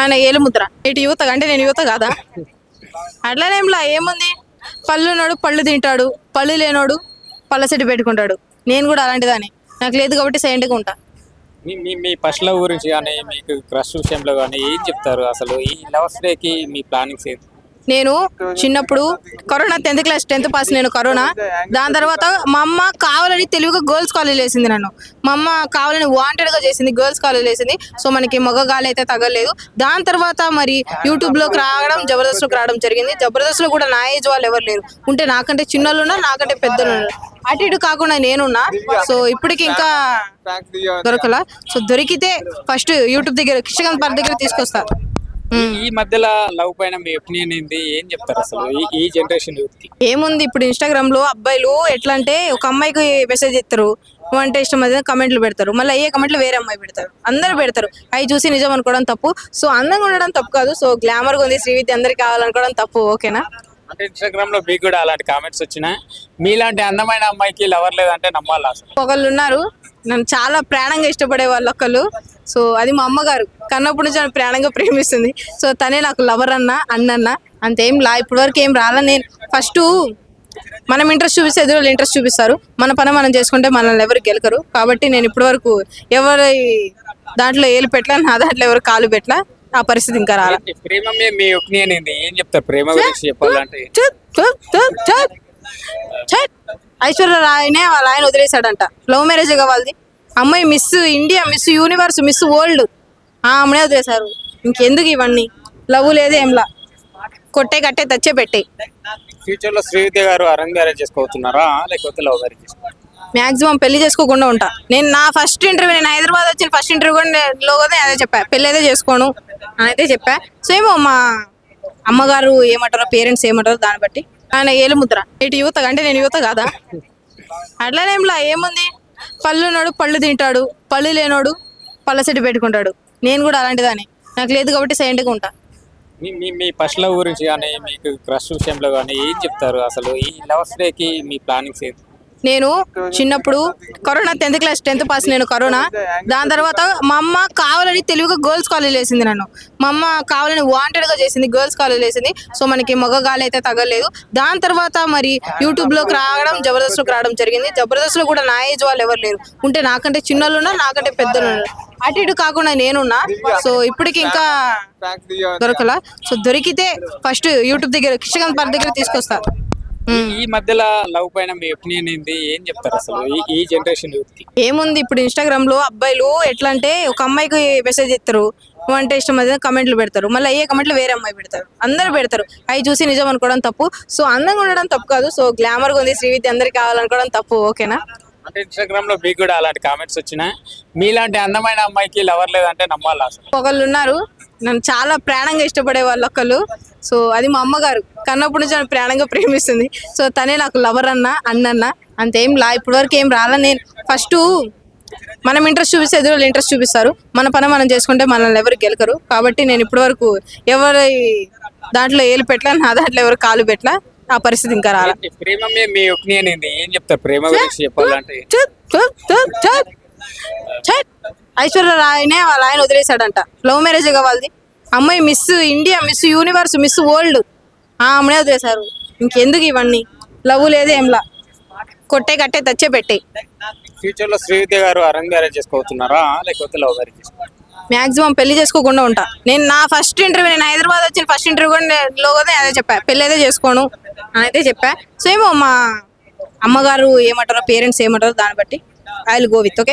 ఆయన ఏలుముద్ర. ఇటు యువత అంటే నేను యువత కాదా? అట్లనేంలా ఏముంది, పళ్ళున్నాడు పళ్ళు తింటాడు, పళ్ళు లేనోడు పళ్ళ సెట్టు పెట్టుకుంటాడు. నేను కూడా అలాంటిదాన్ని. నాకు లేదు కాబట్టి సైలెంట్గా ఉంటా. మీ మీ మీ ఫస్ట్ లవ్ గురించి కానీ మీకు క్రష్ విషయంలో కానీ ఏం చెప్తారు? అసలు ఈ లవర్స్ డేకి మీ ప్లానింగ్స్ ఏంటి? నేను చిన్నప్పుడు corona 10th class 10th pass నేను కరోనా. దాని తర్వాత మా అమ్మ కావాలని తెలివిగా గర్ల్స్ కాలేజ్ వేసింది నన్ను. మా అమ్మ కావాలని వాంటెడ్గా చేసింది, గర్ల్స్ కాలేజ్ వేసింది. సో మనకి మగ గాలి అయితే తగలేదు. దాని తర్వాత మరి యూట్యూబ్లోకి రావడం, జబర్దస్త్లోకి రావడం జరిగింది. జబర్దస్త్లో కూడా నా ఏజ్ వాళ్ళు ఎవరు లేరు. ఉంటే నాకంటే చిన్నోళ్ళు ఉన్నారు, నాకంటే పెద్దలు ఉన్నారు. అటు ఇటు కాకుండా నేనున్నా. సో ఇప్పటికి ఇంకా దొరకలా. సో దొరికితే ఫస్ట్ యూట్యూబ్ దగ్గర కిషకాంత్ పార్క్ దగ్గర తీసుకొస్తా. ఈ మధ్యలో లవ్ పైన మీ ఒపీనియన్ ఏంటి? ఏం చెప్తారు అసలు ఈ జనరేషన్ యూత్ కి? ఏముంది, ఇప్పుడు ఇన్స్టాగ్రామ్ లో అబ్బాయిలు ఎట్లా అంటే ఒక అమ్మాయికి మెసేజ్ ఇస్తారు, నువ్వు అంటే ఇష్టం అది కమెంట్లు పెడతారు, మళ్ళీ అయ్యే కమెంట్లు వేరే అమ్మాయి పెడతారు, అందరూ పెడతారు. అవి చూసి నిజం అనుకోవడం తప్పు. సో అందంగా ఉండడం తప్పు కాదు. సో గ్లామర్ గా ఉంది, శ్రీవిద్య అందరికి కావాలనుకోవడం తప్పు. ఓకేనా? అంటే ఇన్స్టాగ్రామ్ లో మీకు కూడా అలాంటి కామెంట్స్ వచ్చినా మీలాంటి అందమైన అమ్మాయికి లవర్ లేదంటే నమ్మాలి అసలు? ఒకళ్ళు ఉన్నారు నన్ను చాలా ప్రాణంగా ఇష్టపడే వాళ్ళు ఒకళ్ళు. సో అది మా అమ్మగారు కన్నప్పటి నుంచి నన్ను ప్రాణంగా ప్రేమిస్తుంది. సో తనే నాకు లవర్ అన్న అంతేం లా ఇప్పటి వరకు ఏం రాలా. నేను ఫస్ట్ మనం ఇంట్రెస్ట్ చూపిస్తే ఎదురు ఇంట్రెస్ట్ చూపిస్తారు. మన పని మనం చేసుకుంటే మనల్ని ఎవరు గెలకరు. కాబట్టి నేను ఇప్పటి వరకు ఎవరి దాంట్లో ఏలు పెట్టలా, నా దాంట్లో ఎవరు కాలు పెట్టలా. ఆ పరిస్థితి ఇంకా రాలా. ప్రేమ మీద మీ ఒపీనియన్ ఏంటి? ఏం చెప్తారు ప్రేమ గురించి చెప్పాలంటే? ఐశ్వర్య రాయనే వాళ్ళ ఆయన వదిలేశాడంట. లవ్ మ్యారేజ్ కావాలది. అమ్మాయి Miss India, Miss Universe, Miss World ఆమెనే వదిలేశారు. ఇంకెందుకు ఇవన్నీ? లవ్ లేదు ఏంలా, కొట్టే కట్టే తెచ్చే పెట్టే. ఫ్యూచర్ లో శ్రీవిద్య గారు అరేంజ్ మ్యారేజ్ చేసుకోతున్నారా లేకపోతే లవ్ మ్యారేజ్ చేసుకో? మాక్సిమం పెళ్లి చేసుకోకుండా ఉంటా. నేను నా ఫస్ట్ ఇంటర్వ్యూ, నేను హైదరాబాద్ వచ్చిన ఫస్ట్ ఇంటర్వ్యూ కూడా అదే చెప్పా, పెళ్లి అయితే చేసుకోను అని అయితే చెప్పా. సో ఏమో మా అమ్మగారు ఏమంటారో, పేరెంట్స్ ఏమంటారో దాన్ని బట్టి. ఆయన ఏలుముద్ర. ఇటు యువత అంటే నేను యువత కాదా? అట్లనేంలా ఏముంది, పళ్ళున్నాడు పళ్ళు తింటాడు, పళ్ళు లేనోడు పళ్ళ సెట్టు పెట్టుకుంటాడు. నేను కూడా అలాంటిదాన్ని. నాకు లేదు కాబట్టి సైలెంట్గా ఉంటా. మీ మీ మీ ఫస్ట్ లవ్ గురించి కానీ మీకు క్రష్ విషయంలో కానీ ఏం చెప్తారు? అసలు ఈ లవర్స్ డేకి మీ ప్లానింగ్స్ ఏంటి? నేను చిన్నప్పుడు corona 10th class 10th pass నేను కరోనా. దాని తర్వాత మా అమ్మ కావాలని తెలివిగా గర్ల్స్ కాలేజ్ వేసింది నన్ను. మా అమ్మ కావాలని వాంటెడ్గా చేసింది, గర్ల్స్ కాలేజ్ వేసింది. సో మనకి మగ గాలి అయితే తగలేదు. దాని తర్వాత మరి యూట్యూబ్లోకి రావడం, జబర్దస్త్లోకి రావడం జరిగింది. జబర్దస్త్లో కూడా నా ఏజ్ వాళ్ళు ఎవరు లేరు. ఉంటే నాకంటే చిన్నోళ్ళు ఉన్నారు, నాకంటే పెద్దలు ఉన్నారు. అటు ఇటు కాకుండా నేనున్నా. సో ఇప్పటికి ఇంకా దొరకలా. సో దొరికితే ఫస్ట్ యూట్యూబ్ దగ్గర కిషకాంత్ పార్క్ దగ్గర తీసుకొస్తా. ఈ మధ్యలో లవ్ పైన మీ ఒపీనియన్ ఏంటి? ఏం చెప్తారు అసలు ఈ జనరేషన్ యూత్ కి? ఏముంది, ఇప్పుడు ఇన్స్టాగ్రామ్ లో అబ్బాయిలు ఎట్లా అంటే ఒక అమ్మాయికి మెసేజ్ ఇస్తారు, నువ్వు అంటే ఇష్టం అది కమెంట్లు పెడతారు, మళ్ళీ అయ్యే కమెంట్లు వేరే అమ్మాయి పెడతారు, అందరూ పెడతారు. అవి చూసి నిజం అనుకోవడం తప్పు. సో అందంగా ఉండడం తప్పు కాదు. సో గ్లామర్ గా ఉంది, శ్రీవిద్య అందరికి కావాలనుకోవడం తప్పు. ఓకేనా? అంటే ఇన్స్టాగ్రామ్ లో మీకు కూడా అలాంటి కామెంట్స్ వచ్చినా మీలాంటి అందమైన అమ్మాయికి లవర్ లేదంటే నమ్మాలి అసలు? ఒకళ్ళు ఉన్నారు నన్ను చాలా ప్రాణంగా ఇష్టపడే వాళ్ళు ఒకళ్ళు. సో అది మా అమ్మగారు కన్నప్పటి నుంచి నన్ను ప్రాణంగా ప్రేమిస్తుంది. సో తనే నాకు లవర్ అన్న అంతేం లా ఇప్పటి వరకు ఏం రాలా. నేను ఫస్ట్ మనం ఇంట్రెస్ట్ చూపిస్తే ఎదురు ఇంట్రెస్ట్ చూపిస్తారు. మన పని మనం చేసుకుంటే మనల్ని ఎవరు గెలకరు. కాబట్టి నేను ఇప్పటి వరకు ఎవరి దాంట్లో ఏలు పెట్టలా, నా దాంట్లో ఎవరు కాలు పెట్టలా. ఆ పరిస్థితి ఇంకా రాలా. ప్రేమ మీద మీ ఒపీనియన్ ఏంటి? ఏం చెప్తారు ప్రేమ గురించి చెప్పాలంటే? ఐశ్వర్య రాయనే వాళ్ళ ఆయన వదిలేశాడంట. లవ్ మ్యారేజ్ కావాలది. అమ్మాయి Miss India, Miss Universe, Miss World ఆమెనే వదిలేశారు. ఇంకెందుకు ఇవన్నీ? లవ్ లేదు ఏంలా, కొట్టే కట్టే తెచ్చే పెట్టే. ఫ్యూచర్ లో శ్రీవిద్య గారు అరేంజ్ మ్యారేజ్ చేసుకోతున్నారా లేకపోతే లవ్ మ్యారేజ్ చేసుకో? మాక్సిమం పెళ్లి చేసుకోకుండా ఉంటా. నేను నా ఫస్ట్ ఇంటర్వ్యూ, నేను హైదరాబాద్ వచ్చిన ఫస్ట్ ఇంటర్వ్యూ కూడా అదే చెప్పా, పెళ్లి అయితే చేసుకోను అని అయితే చెప్పా. సో ఏమో మా అమ్మగారు ఏమంటారో, పేరెంట్స్ ఏమంటారో దాన్ని బట్టి I will go with. Okay.